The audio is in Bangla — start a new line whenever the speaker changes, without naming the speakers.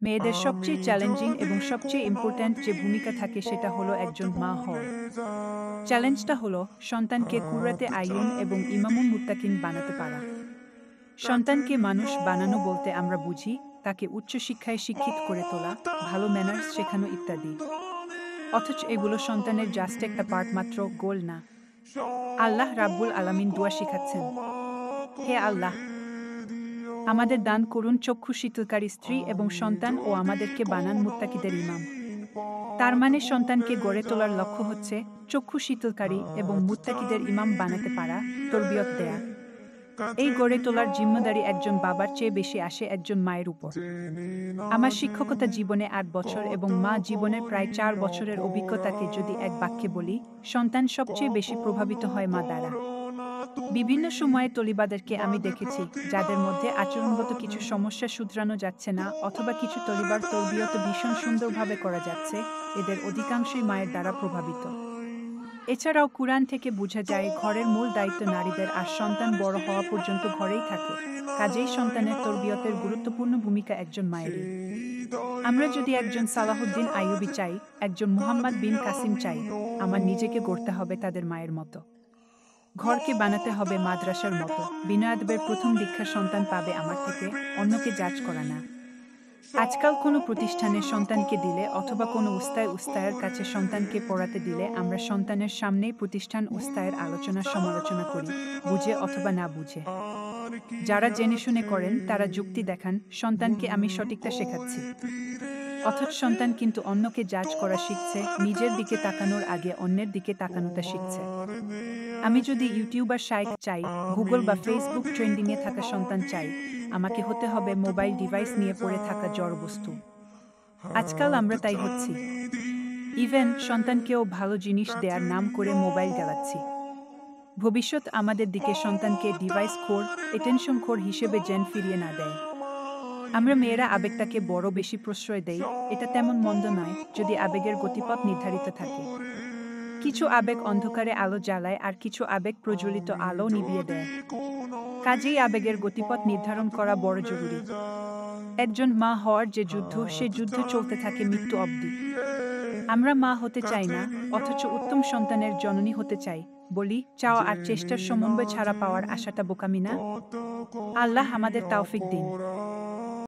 মেয়েদের সবচেয়ে চ্যালেঞ্জিং এবং সবচেয়ে ইম্পর্ট্যান্ট যে ভূমিকা থাকে সেটা হলো একজন মা হওয়া। চ্যালেঞ্জটা হলো সন্তানকে কুররাতে আইয়ুন এবং ইমামুল মুত্তাকিন বানাতে পারা। সন্তানকে মানুষ বানানো বলতে আমরা বুঝি তাকে উচ্চশিক্ষায় শিক্ষিত করে তোলা, ভালো ম্যানার্স শেখানো ইত্যাদি। অথচ এগুলো সন্তানের জাস্ট একটা পার্ট মাত্র, গোল না। আল্লাহ রাব্বুল আলামিন দোয়া শিখাচ্ছেন, হে আল্লাহ, আমাদের দান করুন চক্ষু শীতলকারী স্ত্রী এবং সন্তান ও আমাদেরকে বানান মুত্তাকিদের ইমাম। তার মানে সন্তানকে গড়ে তোলার লক্ষ্য হচ্ছে চক্ষু শীতলকারী এবং মুত্তাকিদের ইমাম বানাতে পারা, তরবিয়ত দেয়া। এই গড়ে তোলার জিম্মেদারি একজন বাবার চেয়ে বেশি আসে একজন মায়ের উপর। আমার শিক্ষকতা জীবনে ৮ বছর এবং মা জীবনের প্রায় ৪ বছরের অভিজ্ঞতাকে যদি এক বাক্যে বলি, সন্তান সবচেয়ে বেশি প্রভাবিত হয় মা দ্বারা। বিভিন্ন সময়ে তলিবাদেরকে আমি দেখেছি যাদের মধ্যে আচরণগত কিছু সমস্যা শুধরানো যাচ্ছে না অথবা কিছু তলিবার তরবিয়ত ভীষণ সুন্দরভাবে করা যাচ্ছে, এদের অধিকাংশই মায়ের দ্বারা প্রভাবিত। এছাড়াও কুরআন থেকে বোঝা যায় ঘরের মূল দায়িত্ব নারীদের আর সন্তান বড় হওয়া পর্যন্ত ঘরেই থাকে, কাজেই সন্তানের তরবিয়তের গুরুত্বপূর্ণ ভূমিকা একজন মায়েরই। আমরা যদি একজন সালাহুদ্দিন আইয়ুবী চাই, একজন মুহাম্মদ বিন কাসিম চাই, আমার নিজেকে গড়তে হবে তাদের মায়ের মতো। ঘরকে বানাতে হবে মাদ্রাসার মতো, বিনয় আদবের প্রথম দীক্ষা সন্তান পাবে আমার থেকে, অন্যকে জাজ করা না। আজকাল কোনো প্রতিষ্ঠানে সন্তানকে দিলে অথবা কোনো উস্তায়ের কাছে সন্তানকে পড়াতে দিলে আমরা সন্তানের সামনেই প্রতিষ্ঠান উস্তায়ের আলোচনা সমালোচনা করি, বুঝে অথবা না বুঝে। যারা জেনে শুনে করেন তারা যুক্তি দেখান সন্তানকে আমি সঠিকটা শেখাচ্ছি, অথচ সন্তান কিন্তু অন্যকে জাজ করা শিখছে, নিজের দিকে তাকানোর আগে অন্যের দিকে তাকানোটা শিখছে। আমি যদি ইউটিউবার শাইখ চাই, গুগল বা ফেসবুক ট্রেন্ডিংয়ে থাকা সন্তান চাই, আমাকে হতে হবে মোবাইল ডিভাইস নিয়ে পড়ে থাকা জড়বস্তু। আজকাল আমরা তাই হচ্ছি। ইভেন সন্তানকেও ভালো জিনিস দেওয়ার নাম করে মোবাইল চালাচ্ছি। ভবিষ্যৎ আমাদের দিকে সন্তানকে ডিভাইস খোর, এটেনশন খোর হিসেবে যেন ফিরিয়ে না দেয়। আমরা মেয়েরা আবেগটাকে বড় বেশি প্রশ্রয় দেই, এটা তেমন মন্দ নয় যদি আবেগের গতিপথ নির্ধারিত থাকে। কিছু আবেগ অন্ধকারে আলো জ্বালায় আর কিছু আবেগ প্রজ্বলিত আলো নিভিয়ে দেয়। কাজেই আবেগের গতিপথ নির্ধারণ করা বড় জরুরি। একজন মা হওয়ার যে যুদ্ধ, সে যুদ্ধ চলতে থাকে মৃত্যু অবধি। আমরা মা হতে চাই না, অথচ উত্তম সন্তানের জননী হতে চাই, বলি চাওয়া আর চেষ্টার সমন্বয় ছাড়া পাওয়ার আশাটা বোকামি না? আল্লাহ আমাদের তাওফিক দিন।